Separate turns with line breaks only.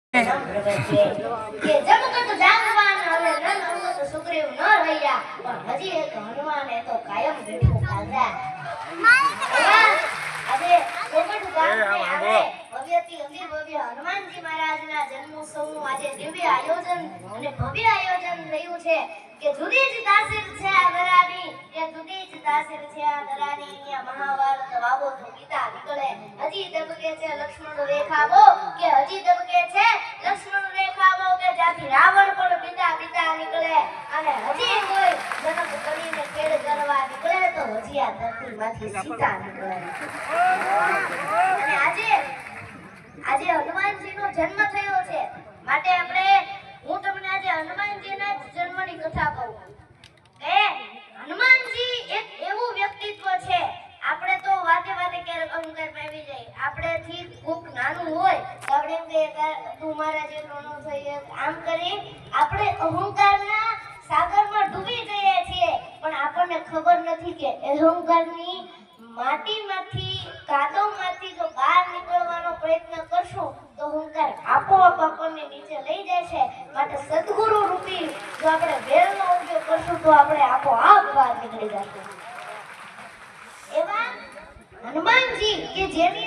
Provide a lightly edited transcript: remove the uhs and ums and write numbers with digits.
કે જગત જાનવાન હવે નન અંગત સુગ્રીવ ન રહ્યા પણ હજી એક હનુમાન એ તો કાયમ બેઠો ખાધા આજે કોમટ ગામને આવે ભવ્યથી અતિ ભવ્ય હનુમાનજી મહારાજના જન્મોત્સવનું આજે દિવ્ય આયોજન અને ભવ્ય આયોજન થયું છે કે જુદી જ તાસીર છે આ દરાની કે જુદી જ તાસીર છે આ દરાની અહીંયા મહાભારત વાવો તો પિતા નીકળે હજી દબકે છે લક્ષ્મણ રેખાવો કે હજી દબકે છે લક્ષ્મણ રેખાવો કે જ્યાંથી રાવણ પણ પિતા નીકળે અને હજી કોઈ જનક કરીને ખેડ કરવા નીકળે તો હજી આ ધરતીમાંથી સીતા નીકળે અને આજે હનુમાનજીનો જન્મ થયો છે માટે હું તમને આજે હનુમાનજીના જન્મની કથા કહું કે હનુમાનજી એક એવું વ્યક્તિત્વ છે આપણે તો વાતે ક્યારેક અહંકાર પાવી જાય આપણેથી કોક નાનું હોય તો આપણે એમ કહીએ કે તું મારા જેટલો ન થઈ આમ કરી આપણે અહંકારના સાગરમાં ડૂબી જઈએ છીએ પણ આપણને ખબર નથી કે અહંકારની માટીમાંથી કાદવમાંથી જો બહાર નીકળવાનો પ્રયત્ન કરશું તો અહંકાર આપોઆપ આપણને નીચે લઈ જશે માટે સદગુરુ રૂપી જો આપણે વેલનો ઉપયોગ કરશું તો આપણે આપોઆપ બહાર નીકળી જશું એવા હનુમાનજી કે જેની